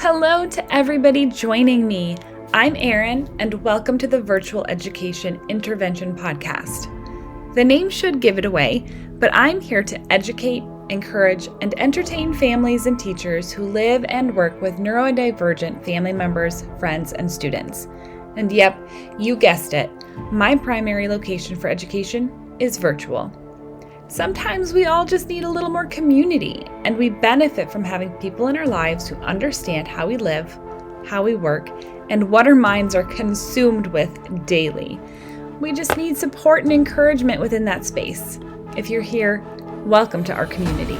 Hello to everybody joining me. I'm Erin, and welcome to the Virtual Education Intervention Podcast. The name should give it away, but I'm here to educate, encourage, and entertain families and teachers who live and work with neurodivergent family members, friends, and students. And yep, you guessed it, my primary location for education is virtual. Sometimes we all just need a little more community, and we benefit from having people in our lives who understand how we live, how we work, and what our minds are consumed with daily. We just need support and encouragement within that space. If you're here, welcome to our community.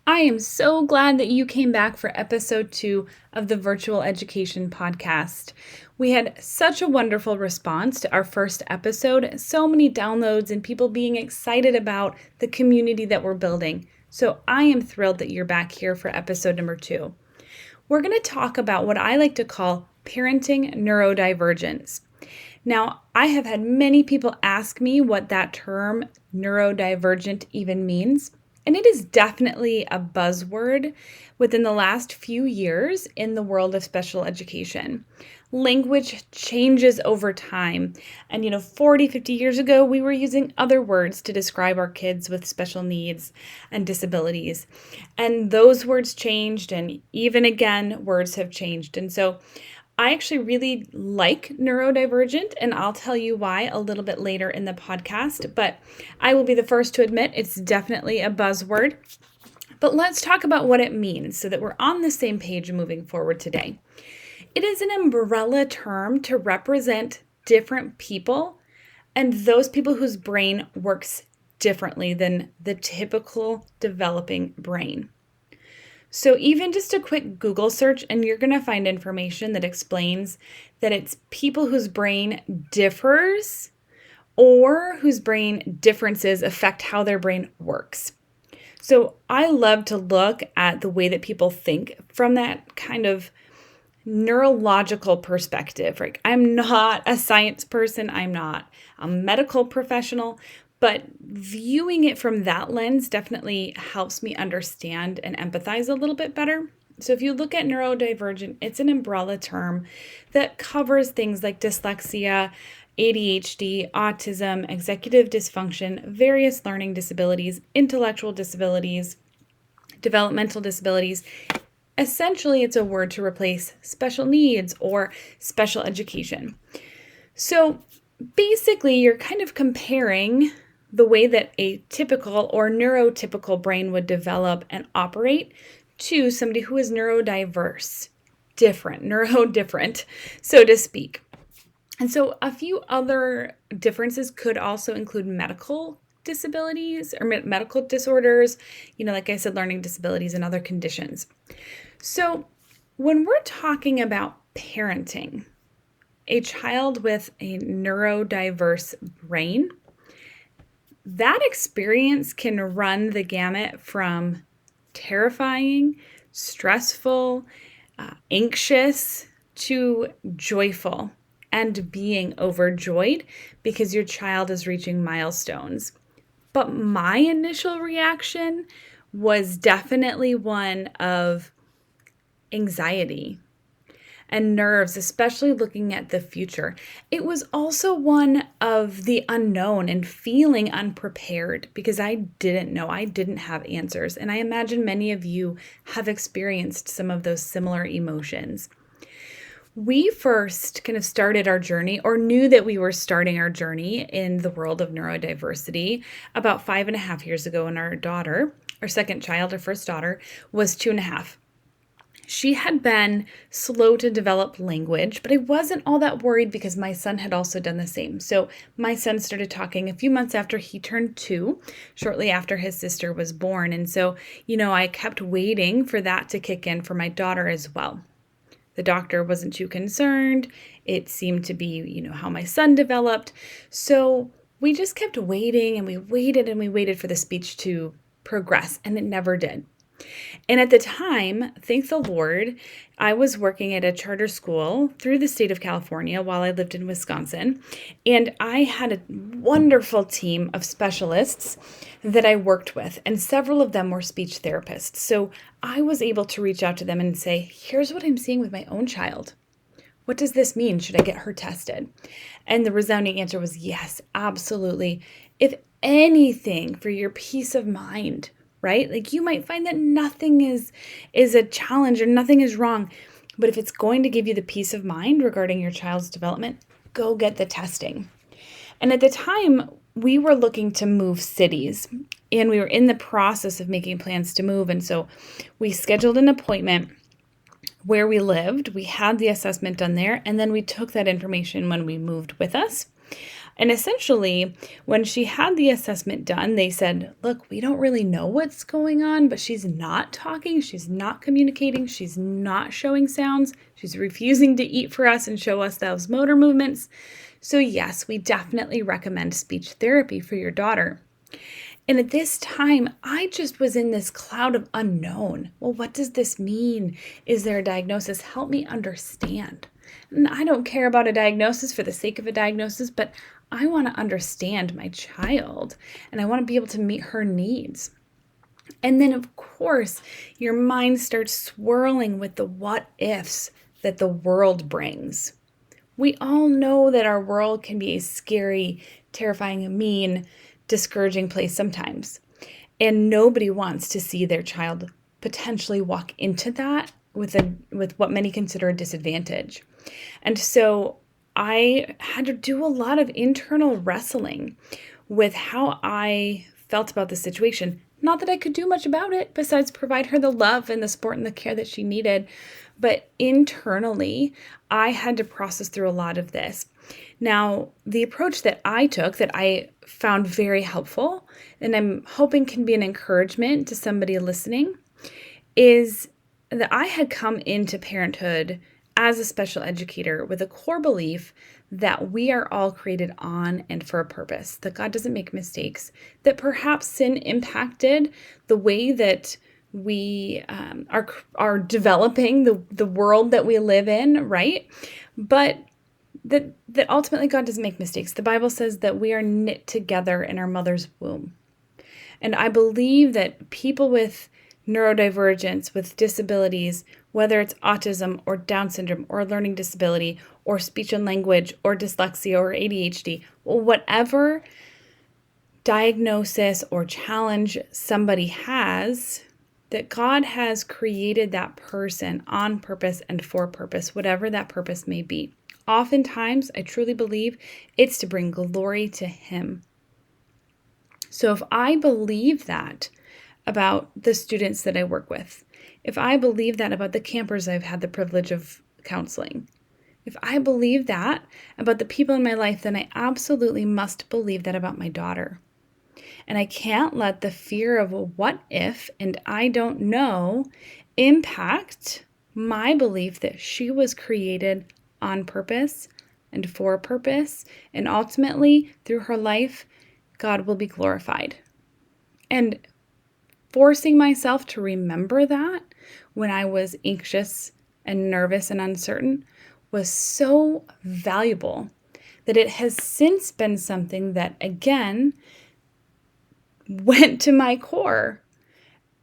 I am so glad that you came back for episode 2 of the Virtual Education Podcast. We had such a wonderful response to our first episode, so many downloads and people being excited about the community that we're building. So I am thrilled that you're back here for episode number 2. We're going to talk about what I like to call parenting neurodivergence. Now, I have had many people ask me what that term neurodivergent even means. And it is definitely a buzzword within the last few years in the world of special education. Language changes over time. And 40, 50 years ago, we were using other words to describe our kids with special needs and disabilities. And those words changed, and even again, words have changed. And so I actually really like neurodivergent, and I'll tell you why a little bit later in the podcast, but I will be the first to admit it's definitely a buzzword. But let's talk about what it means so that we're on the same page moving forward today. It is an umbrella term to represent different people and those people whose brain works differently than the typical developing brain. So even just a quick Google search and you're going to find information that explains that it's people whose brain differs or whose brain differences affect how their brain works. So I love to look at the way that people think from that kind of neurological perspective. Right? I'm not a science person. I'm not a medical professional. But viewing it from that lens definitely helps me understand and empathize a little bit better. So if you look at neurodivergent, it's an umbrella term that covers things like dyslexia, ADHD, autism, executive dysfunction, various learning disabilities, intellectual disabilities, developmental disabilities. Essentially, it's a word to replace special needs or special education. So basically, you're kind of comparing the way that a typical or neurotypical brain would develop and operate to somebody who is neurodiverse, neurodifferent, so to speak. And so a few other differences could also include medical disabilities or medical disorders, like I said, learning disabilities and other conditions. So when we're talking about parenting a child with a neurodiverse brain, that experience can run the gamut from terrifying, stressful, anxious, to joyful and being overjoyed because your child is reaching milestones. But my initial reaction was definitely one of anxiety and nerves, especially looking at the future. It was also one of the unknown and feeling unprepared because I didn't know, I didn't have answers. And I imagine many of you have experienced some of those similar emotions. We first kind of started our journey or knew that we were starting our journey in the world of neurodiversity about 5.5 years ago when our second child, our first daughter, was 2.5. She had been slow to develop language, but I wasn't all that worried because my son had also done the same. So my son started talking a few months after he turned 2, shortly after his sister was born. And so, I kept waiting for that to kick in for my daughter as well. The doctor wasn't too concerned. It seemed to be, how my son developed. So we just kept waiting and we waited for the speech to progress, and it never did. And at the time, thank the Lord, I was working at a charter school through the state of California while I lived in Wisconsin. And I had a wonderful team of specialists that I worked with, and several of them were speech therapists. So I was able to reach out to them and say, here's what I'm seeing with my own child. What does this mean? Should I get her tested? And the resounding answer was yes, absolutely. If anything, for your peace of mind, right? Like you might find that nothing is a challenge or nothing is wrong, but if it's going to give you the peace of mind regarding your child's development, go get the testing. And at the time, we were looking to move cities, and we were in the process of making plans to move. And so we scheduled an appointment where we lived. We had the assessment done there, and then we took that information when we moved with us. And essentially, when she had the assessment done, they said, look, we don't really know what's going on, but she's not talking, she's not communicating, she's not showing sounds, she's refusing to eat for us and show us those motor movements. So yes, we definitely recommend speech therapy for your daughter. And at this time, I just was in this cloud of unknown. Well, what does this mean? Is there a diagnosis? Help me understand. And I don't care about a diagnosis for the sake of a diagnosis, but I want to understand my child and I want to be able to meet her needs. And then, of course, your mind starts swirling with the what ifs that the world brings. We all know that our world can be a scary, terrifying, mean, discouraging place sometimes. And nobody wants to see their child potentially walk into that with what many consider a disadvantage. And so I had to do a lot of internal wrestling with how I felt about the situation. Not that I could do much about it besides provide her the love and the support and the care that she needed, but internally, I had to process through a lot of this. Now, the approach that I took that I found very helpful, and I'm hoping can be an encouragement to somebody listening, is that I had come into parenthood as a special educator with a core belief that we are all created on and for a purpose, that God doesn't make mistakes, that perhaps sin impacted the way that we are developing the world that we live in, right? But that ultimately God doesn't make mistakes. The Bible says that we are knit together in our mother's womb. And I believe that people with neurodivergence, with disabilities, whether it's autism or Down syndrome or learning disability or speech and language or dyslexia or ADHD, or whatever diagnosis or challenge somebody has, that God has created that person on purpose and for purpose, whatever that purpose may be. Oftentimes, I truly believe it's to bring glory to Him. So if I believe that about the students that I work with, if I believe that about the campers I've had the privilege of counseling, if I believe that about the people in my life, then I absolutely must believe that about my daughter. And I can't let the fear of a what if and I don't know impact my belief that she was created on purpose and for a purpose. And ultimately, through her life, God will be glorified. And forcing myself to remember that when I was anxious and nervous and uncertain was so valuable that it has since been something that, again, went to my core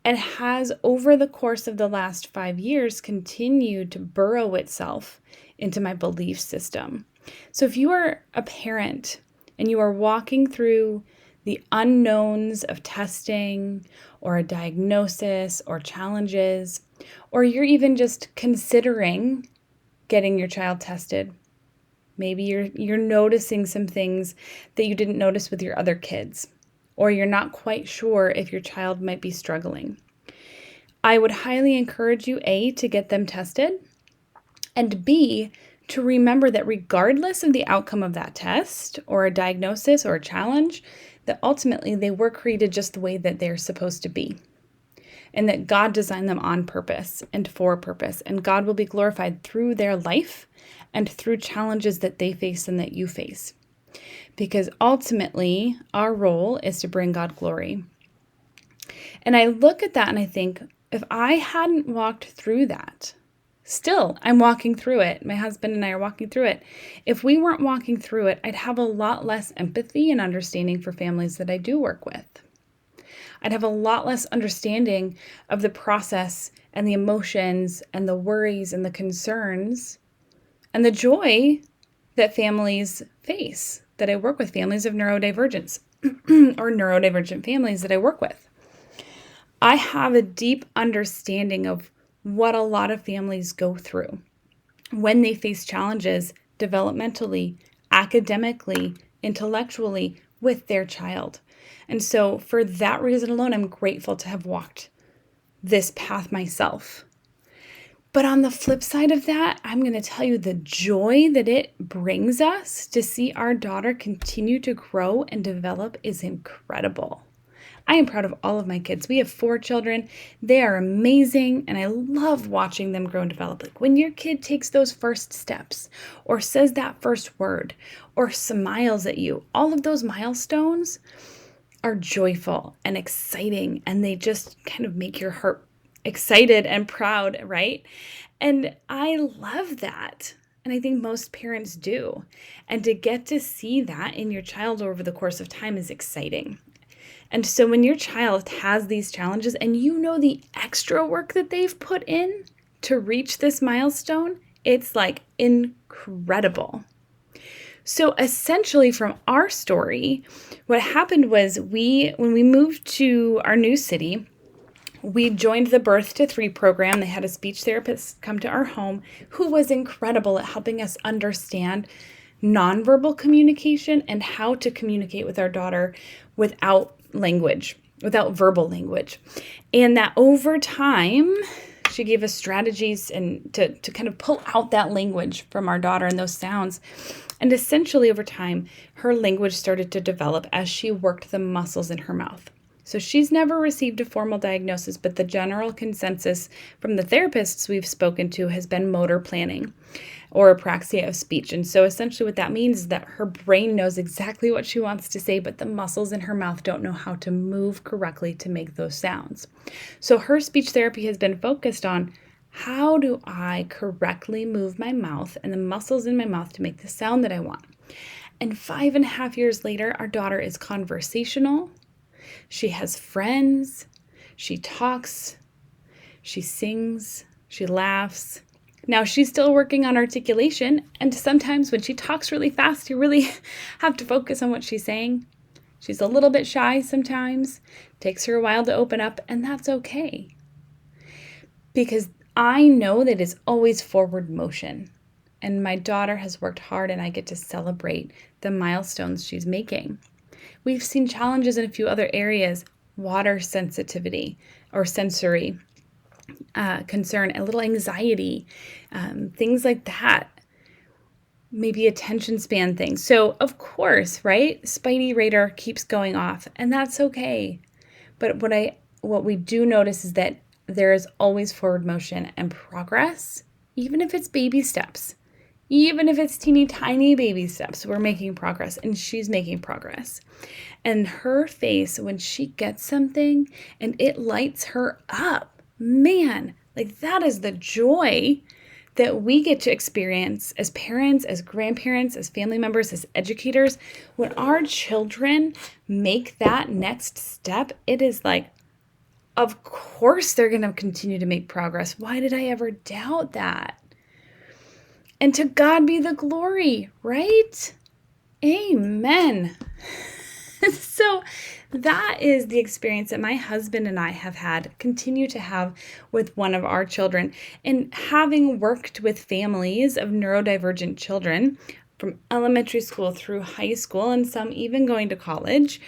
and has, over the course of the last 5 years, continued to burrow itself into my belief system. So if you are a parent and you are walking through the unknowns of testing or a diagnosis or challenges, or you're even just considering getting your child tested, maybe you're noticing some things that you didn't notice with your other kids, or you're not quite sure if your child might be struggling, I would highly encourage you, A, to get them tested, and B, to remember that regardless of the outcome of that test or a diagnosis or a challenge, that ultimately they were created just the way that they're supposed to be, and that God designed them on purpose and for a purpose, and God will be glorified through their life and through challenges that they face and that you face. Because ultimately, our role is to bring God glory. And I look at that and I think, If I hadn't walked through that, still, I'm walking through it. My husband and I are walking through it. If we weren't walking through it, I'd have a lot less empathy and understanding for families that I do work with. I'd have a lot less understanding of the process and the emotions and the worries and the concerns and the joy that families face, that I work with, families of neurodivergence or neurodivergent families that I work with. I have a deep understanding of what a lot of families go through when they face challenges developmentally, academically, intellectually with their child. And so for that reason alone, I'm grateful to have walked this path myself. But on the flip side of that, I'm going to tell you the joy that it brings us to see our daughter continue to grow and develop is incredible. I am proud of all of my kids. We have 4 children. They are amazing, and I love watching them grow and develop. Like when your kid takes those first steps or says that first word or smiles at you, all of those milestones are joyful and exciting, and they just kind of make your heart excited and proud, right? And I love that. And I think most parents do. And to get to see that in your child over the course of time is exciting. And so when your child has these challenges and you know the extra work that they've put in to reach this milestone, it's like incredible. So essentially from our story, what happened was when we moved to our new city, we joined the Birth to 3 program. They had a speech therapist come to our home who was incredible at helping us understand nonverbal communication and how to communicate with our daughter without language, without verbal language. And that over time, she gave us strategies and to kind of pull out that language from our daughter and those sounds. And essentially over time, her language started to develop as she worked the muscles in her mouth. So she's never received a formal diagnosis, but the general consensus from the therapists we've spoken to has been motor planning or apraxia of speech. And so essentially what that means is that her brain knows exactly what she wants to say, but the muscles in her mouth don't know how to move correctly to make those sounds. So her speech therapy has been focused on how do I correctly move my mouth and the muscles in my mouth to make the sound that I want. And 5.5 years later, our daughter is conversational. She has friends, she talks, she sings, she laughs. Now she's still working on articulation, and sometimes when she talks really fast, you really have to focus on what she's saying. She's a little bit shy sometimes, takes her a while to open up, and that's okay. Because I know that it's always forward motion, and my daughter has worked hard, and I get to celebrate the milestones she's making. We've seen challenges in a few other areas, water sensitivity or sensory concern, a little anxiety, things like that, maybe attention span things. So of course, right, Spidey radar keeps going off, and that's okay. But what we do notice is that there is always forward motion and progress, even if it's baby steps. Even if it's teeny tiny baby steps, we're making progress, and she's making progress. And her face, when she gets something and it lights her up, man, like that is the joy that we get to experience as parents, as grandparents, as family members, as educators. When our children make that next step, it is like, of course they're going to continue to make progress. Why did I ever doubt that? And to God be the glory, right? Amen. So that is the experience that my husband and I have had, continue to have with one of our children. And having worked with families of neurodivergent children from elementary school through high school and some even going to college,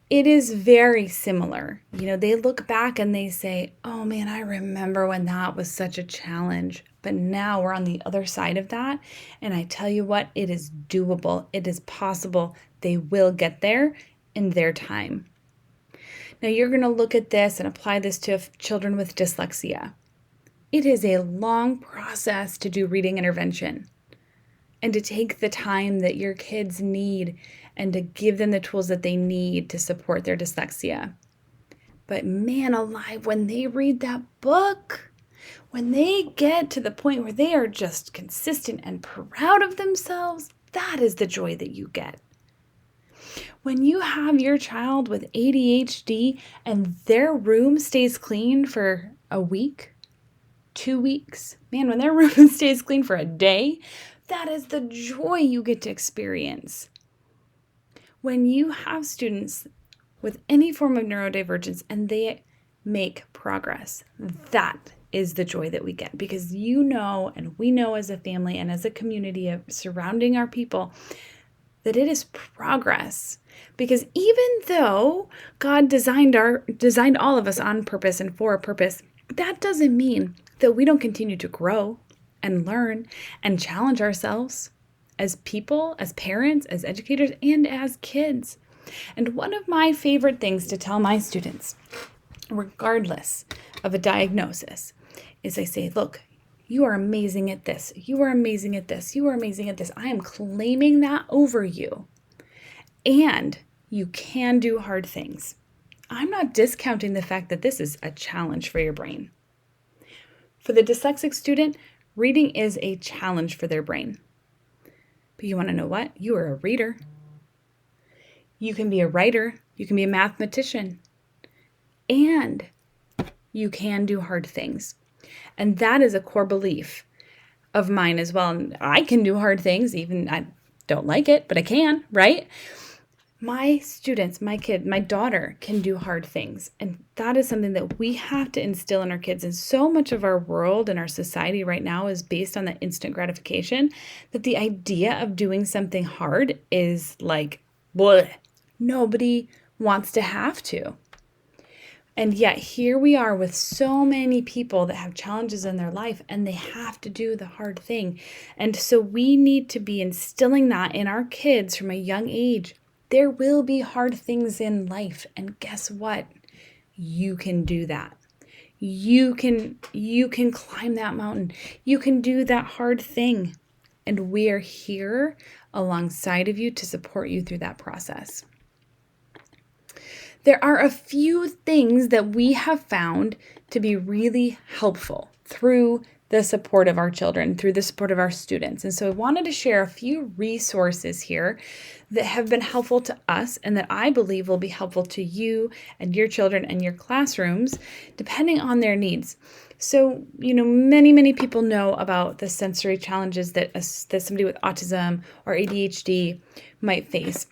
it is very similar. You know, they look back and they say, oh man, I remember when that was such a challenge. But now we're on the other side of that. And I tell you what, it is doable. It is possible. They will get there in their time. Now you're going to look at this and apply this to children with dyslexia. It is a long process to do reading intervention and to take the time that your kids need and to give them the tools that they need to support their dyslexia. But man alive, when they read that book, when they get to the point where they are just consistent and proud of themselves, that is the joy that you get. When you have your child with ADHD and their room stays clean for a week, 2 weeks, man, when their room stays clean for a day, that is the joy you get to experience. When you have students with any form of neurodivergence and they make progress, that is the joy that we get, because you know, and we know as a family and as a community of surrounding our people, that it is progress. Because even though God designed all of us on purpose and for a purpose, that doesn't mean that we don't continue to grow and learn and challenge ourselves as people, as parents, as educators, and as kids. And one of my favorite things to tell my students, regardless of a diagnosis, is I say, look, you are amazing at this. You are amazing at this. You are amazing at this. I am claiming that over you. And you can do hard things. I'm not discounting the fact that this is a challenge for your brain. For the dyslexic student, reading is a challenge for their brain. But you want to know what? You are a reader. You can be a writer. You can be a mathematician. And you can do hard things. And that is a core belief of mine as well. And I can do hard things, even I don't like it, but I can, right? My students, my kid, my daughter can do hard things. And that is something that we have to instill in our kids. And so much of our world and our society right now is based on that instant gratification, that the idea of doing something hard is like, bleh. Nobody wants to have to. And yet here we are with so many people that have challenges in their life and they have to do the hard thing. And so we need to be instilling that in our kids from a young age. There will be hard things in life. And guess what? You can do that. You can climb that mountain. You can do that hard thing. And we are here alongside of you to support you through that process. There are a few things that we have found to be really helpful through the support of our children, through the support of our students. And so I wanted to share a few resources here that have been helpful to us and that I believe will be helpful to you and your children and your classrooms, depending on their needs. So, many people know about the sensory challenges that somebody with autism or ADHD might face.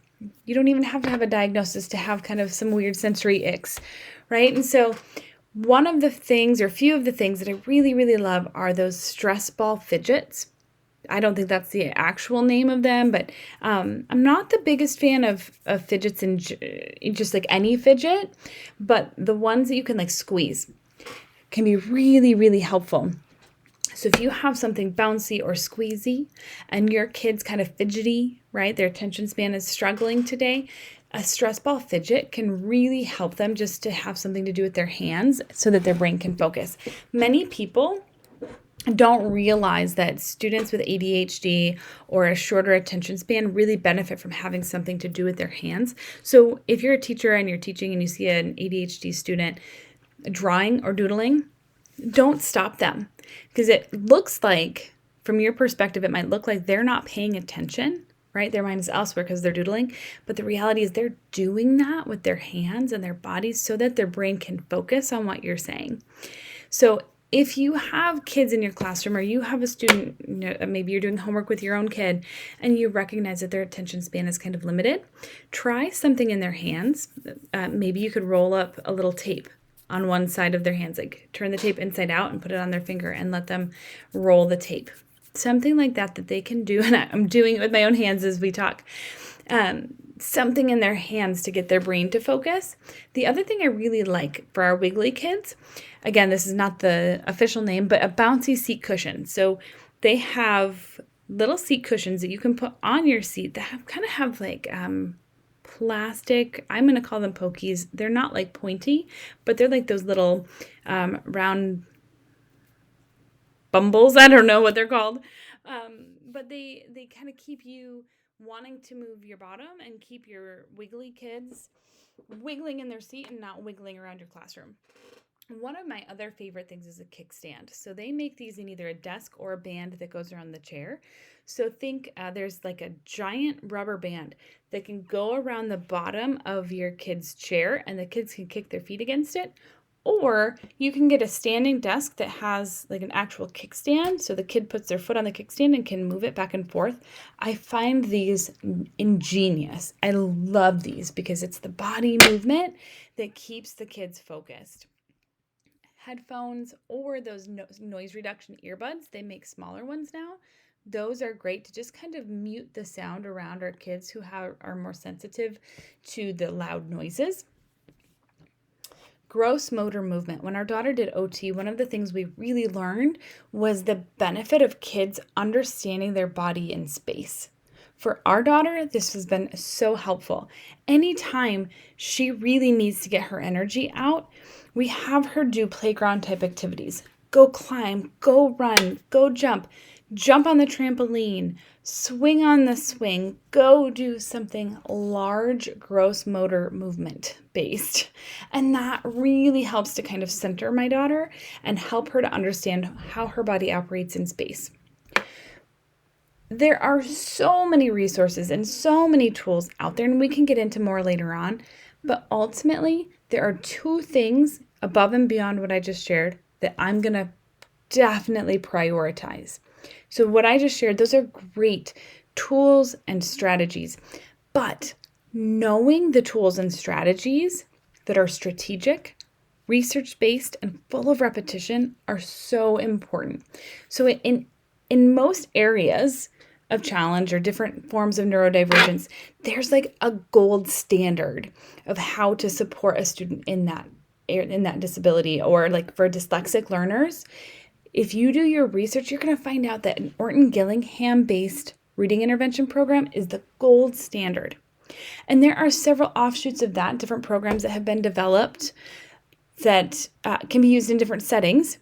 You don't even have to have a diagnosis to have kind of some weird sensory icks, right? And so one of the things, or a few of the things that I really, really love are those stress ball fidgets. I don't think that's the actual name of them, but I'm not the biggest fan of fidgets in just like any fidget, but the ones that you can like squeeze can be really, really helpful. So if you have something bouncy or squeezy and your kid's kind of fidgety, right, their attention span is struggling today, a stress ball fidget can really help them just to have something to do with their hands so that their brain can focus. Many people don't realize that students with ADHD or a shorter attention span really benefit from having something to do with their hands. So if you're a teacher and you're teaching and you see an ADHD student drawing or doodling, don't stop them, because it looks like, from your perspective, it might look like they're not paying attention, right? Their mind is elsewhere because they're doodling. But the reality is they're doing that with their hands and their bodies so that their brain can focus on what you're saying. So if you have kids in your classroom or you have a student, maybe you're doing homework with your own kid and you recognize that their attention span is kind of limited, try something in their hands. Maybe you could roll up a little tape on one side of their hands, like turn the tape inside out and put it on their finger and let them roll the tape. Something like that they can do, and I'm doing it with my own hands as we talk. Something in their hands to get their brain to focus. The other thing I really like for our Wiggly kids, again, this is not the official name, but a bouncy seat cushion. So they have little seat cushions that you can put on your seat that kind of have like plastic, I'm going to call them pokies. They're not like pointy, but they're like those little round bumbles. I don't know what they're called. But they kind of keep you wanting to move your bottom and keep your wiggly kids wiggling in their seat and not wiggling around your classroom. One of my other favorite things is a kickstand. So they make these in either a desk or a band that goes around the chair. So think there's like a giant rubber band that can go around the bottom of your kid's chair and the kids can kick their feet against it. Or you can get a standing desk that has like an actual kickstand. So the kid puts their foot on the kickstand and can move it back and forth. I find these ingenious. I love these because it's the body movement that keeps the kids focused. Headphones or those noise reduction earbuds, they make smaller ones now. Those are great to just kind of mute the sound around our kids who are more sensitive to the loud noises. Gross motor movement. When our daughter did OT, one of the things we really learned was the benefit of kids understanding their body in space. For our daughter, this has been so helpful. Anytime she really needs to get her energy out, we have her do playground type activities. Go climb, go run, go jump on the trampoline, swing on the swing, go do something large, gross motor movement based. And that really helps to kind of center my daughter and help her to understand how her body operates in space. There are so many resources and so many tools out there, and we can get into more later on. But ultimately, there are two things above and beyond what I just shared that I'm going to definitely prioritize. So what I just shared, those are great tools and strategies. But knowing the tools and strategies that are strategic, research-based, and full of repetition are so important. So in most areas of challenge or different forms of neurodivergence, there's like a gold standard of how to support a student in that disability. Or like for dyslexic learners, if you do your research, you're going to find out that an Orton-Gillingham-based reading intervention program is the gold standard. And there are several offshoots of that, different programs that have been developed that can be used in different settings,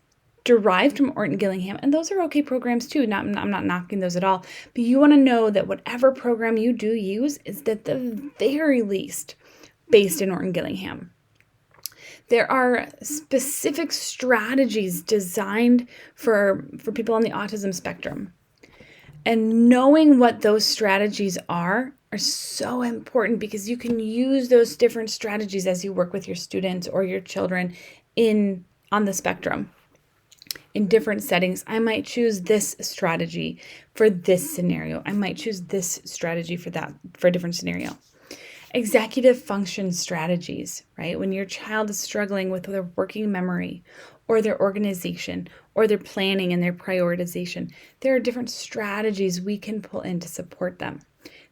derived from Orton-Gillingham, and those are okay programs too. I'm not knocking those at all, but you want to know that whatever program you do use is at the very least based in Orton-Gillingham. There are specific strategies designed for people on the autism spectrum. And knowing what those strategies are so important because you can use those different strategies as you work with your students or your children on the spectrum. In different settings, I might choose this strategy for this scenario. I might choose this strategy for a different scenario. Executive function strategies, right? When your child is struggling with their working memory or their organization or their planning and their prioritization, there are different strategies we can pull in to support them.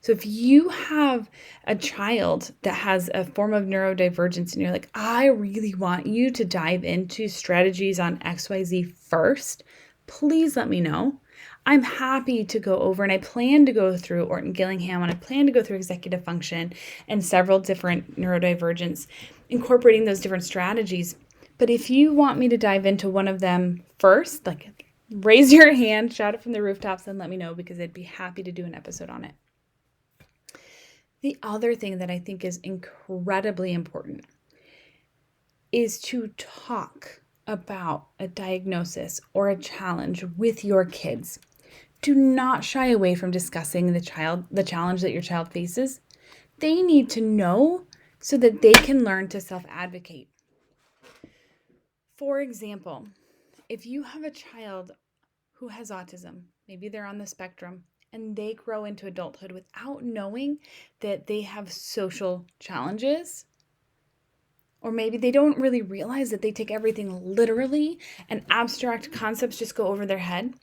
So if you have a child that has a form of neurodivergence and you're like, I really want you to dive into strategies on XYZ first, please let me know. I'm happy to go over, and I plan to go through Orton-Gillingham, and I plan to go through executive function and several different neurodivergence, incorporating those different strategies. But if you want me to dive into one of them first, like raise your hand, shout it from the rooftops, and let me know because I'd be happy to do an episode on it. The other thing that I think is incredibly important is to talk about a diagnosis or a challenge with your kids. Do not shy away from discussing the challenge that your child faces. They need to know so that they can learn to self-advocate. For example, if you have a child who has autism, maybe they're on the spectrum, and they grow into adulthood without knowing that they have social challenges, or maybe they don't really realize that they take everything literally and abstract concepts just go over their head,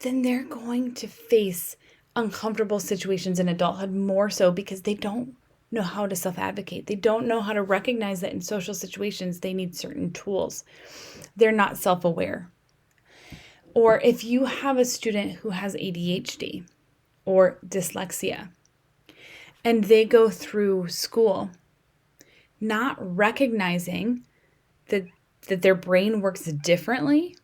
then they're going to face uncomfortable situations in adulthood more so because they don't know how to self-advocate. They don't know how to recognize that in social situations they need certain tools. They're not self-aware. Or if you have a student who has ADHD or dyslexia and they go through school not recognizing that their brain works differently,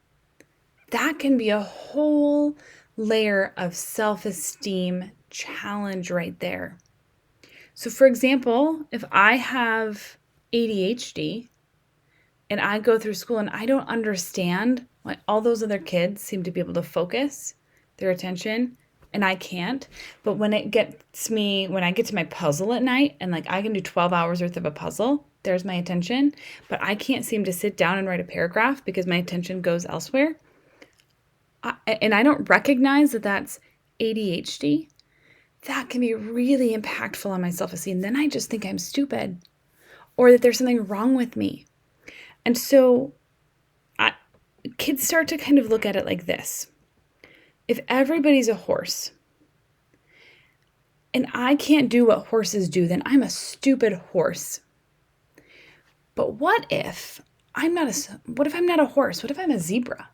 that can be a whole layer of self-esteem challenge right there. So for example, if I have ADHD and I go through school and I don't understand why all those other kids seem to be able to focus their attention and I can't, but when I get to my puzzle at night and like I can do 12 hours worth of a puzzle, there's my attention, but I can't seem to sit down and write a paragraph because my attention goes elsewhere. And I don't recognize that that's ADHD. That can be really impactful on my self-esteem. Then I just think I'm stupid or that there's something wrong with me. And so kids start to kind of look at it like this. If everybody's a horse and I can't do what horses do, then I'm a stupid horse. But what if I'm not a horse? What if I'm a zebra?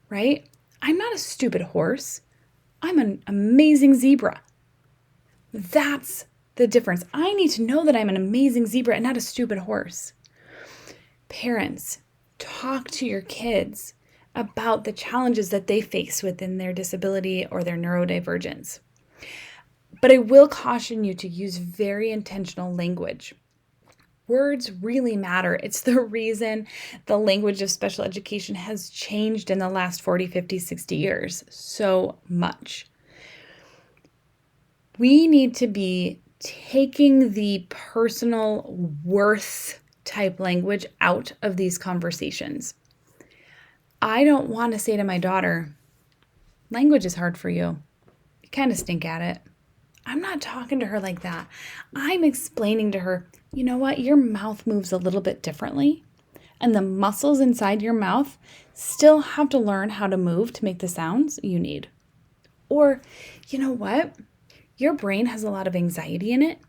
Right? I'm not a stupid horse. I'm an amazing zebra. That's the difference. I need to know that I'm an amazing zebra and not a stupid horse. Parents, talk to your kids about the challenges that they face within their disability or their neurodivergence. But I will caution you to use very intentional language. Words really matter. It's the reason the language of special education has changed in the last 40, 50, 60 years so much. We need to be taking the personal worth type language out of these conversations. I don't want to say to my daughter, language is hard for you. You kind of stink at it. I'm not talking to her like that. I'm explaining to her, you know what? Your mouth moves a little bit differently, and the muscles inside your mouth still have to learn how to move to make the sounds you need. Or, you know what? Your brain has a lot of anxiety in it.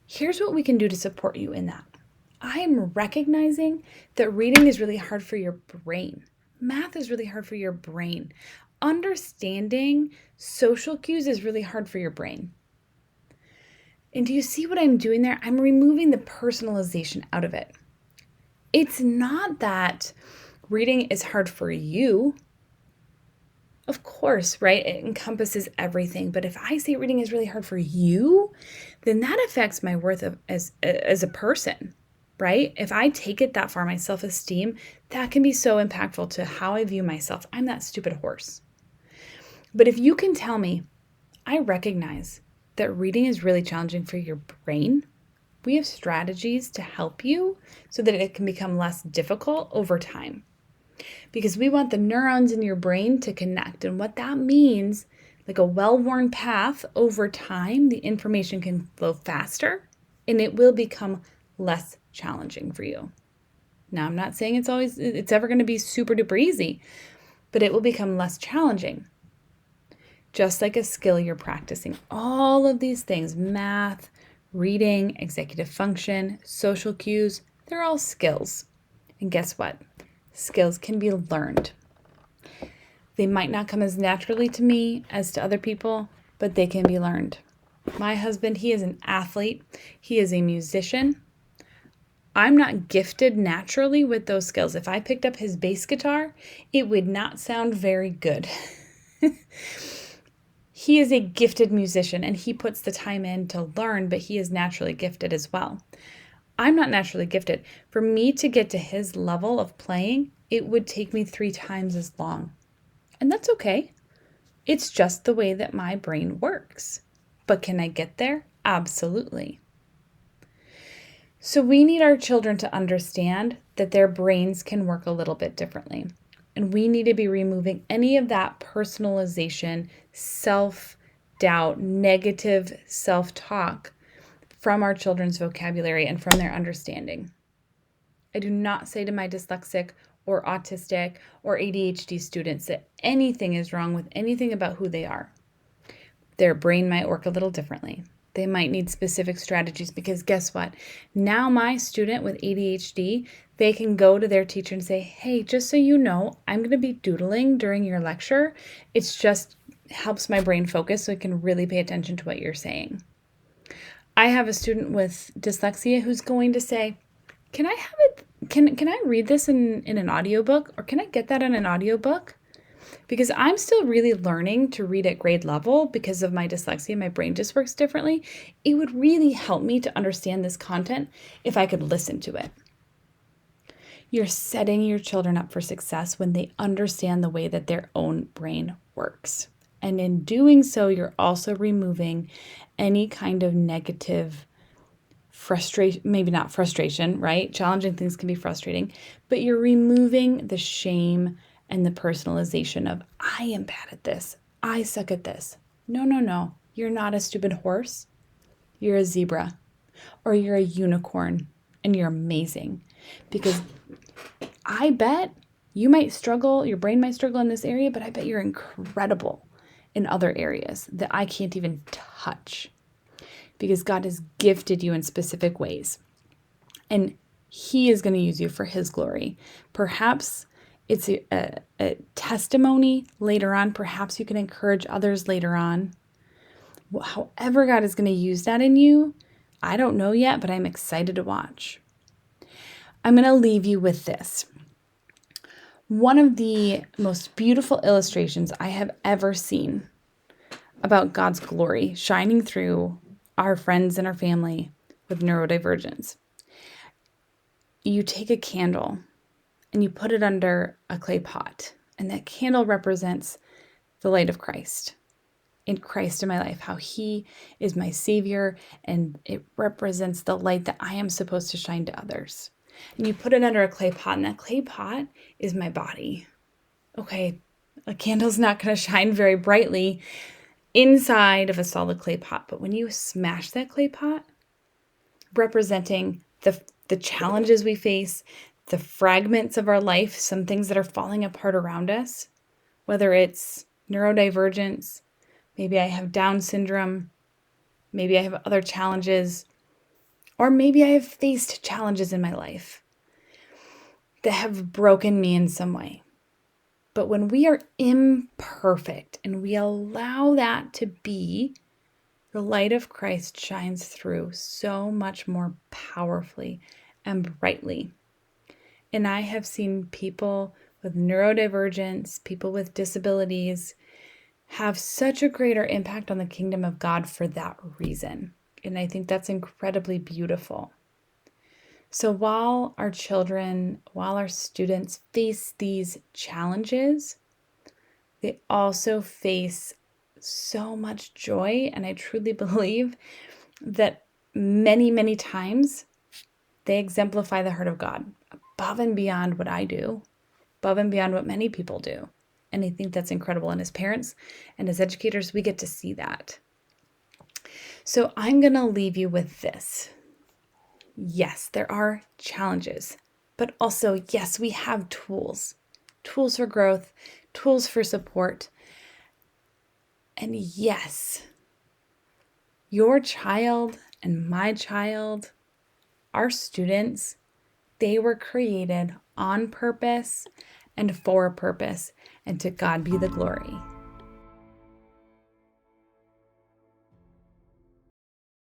Here's what we can do to support you in that. I am recognizing that reading is really hard for your brain. Math is really hard for your brain. Understanding social cues is really hard for your brain. And do you see what I'm doing there? I'm removing the personalization out of it. It's not that reading is hard for you. Of course, right? It encompasses everything. But if I say reading is really hard for you, then that affects my worth as a person, right? If I take it that far, my self-esteem, that can be so impactful to how I view myself. I'm that stupid horse. But if you can tell me, I recognize that reading is really challenging for your brain, we have strategies to help you so that it can become less difficult over time. Because we want the neurons in your brain to connect. And what that means, like a well-worn path, over time, the information can flow faster and it will become less challenging for you. Now, I'm not saying it's ever going to be super duper easy, but it will become less challenging. Just like a skill you're practicing. All of these things, math, reading, executive function, social cues, they're all skills. And guess what? Skills can be learned. They might not come as naturally to me as to other people, but they can be learned. My husband, he is an athlete. He is a musician. I'm not gifted naturally with those skills. If I picked up his bass guitar, it would not sound very good. He is a gifted musician and he puts the time in to learn, but he is naturally gifted as well. I'm not naturally gifted. For me to get to his level of playing, it would take me 3 times as long. And that's okay. It's just the way that my brain works. But can I get there? Absolutely. So we need our children to understand that their brains can work a little bit differently. And we need to be removing any of that personalization, self-doubt, negative self-talk from our children's vocabulary and from their understanding. I do not say to my dyslexic or autistic or ADHD students that anything is wrong with anything about who they are. Their brain might work a little differently. They might need specific strategies because guess what? Now my student with ADHD, they can go to their teacher and say, hey, just so you know, I'm going to be doodling during your lecture. It's just helps my brain focus so I can really pay attention to what you're saying. I have a student with dyslexia who's going to say, can I have it? Can I read this in an audiobook or can I get that in an audiobook? because I'm still really learning to read at grade level because of my dyslexia. My brain just works differently. It would really help me to understand this content if I could listen to it. You're setting your children up for success when they understand the way that their own brain works. And in doing so, you're also removing any kind of negative frustration, maybe not frustration, right? Challenging things can be frustrating, but you're removing the shame and the personalization of, I am bad at this. I suck at this. No, no, no. You're not a stupid horse. You're a zebra, or you're a unicorn, and you're amazing. Because I bet you might struggle, your brain might struggle in this area, but I bet you're incredible in other areas that I can't even touch, because God has gifted you in specific ways. And He is going to use you for His glory. Perhaps it's a testimony later on. Perhaps you can encourage others later on. However God is going to use that in you, I don't know yet, but I'm excited to watch. I'm going to leave you with this. One of the most beautiful illustrations I have ever seen about God's glory shining through our friends and our family with neurodivergence. You take a candle and you put it under a clay pot, and that candle represents the light of Christ. In Christ in my life, how He is my Savior, and it represents the light that I am supposed to shine to others. And you put it under a clay pot, and that clay pot is my body. Okay, a candle's not going to shine very brightly inside of a solid clay pot, but when you smash that clay pot, representing the challenges we face, the fragments of our life, some things that are falling apart around us, whether it's neurodivergence, maybe I have Down syndrome, maybe I have other challenges, or maybe I have faced challenges in my life that have broken me in some way. But when we are imperfect and we allow that to be, the light of Christ shines through so much more powerfully and brightly. And I have seen people with neurodivergence, people with disabilities, have such a greater impact on the kingdom of God for that reason. And I think that's incredibly beautiful. So while our children, while our students face these challenges, they also face so much joy. And I truly believe that many, many times they exemplify the heart of God above and beyond what I do, above and beyond what many people do. And I think that's incredible. And as parents and as educators, we get to see that. So I'm going to leave you with this. Yes, there are challenges, but also, yes, we have tools for growth, tools for support. And yes, your child and my child, our students, they were created on purpose and for a purpose, and to God be the glory.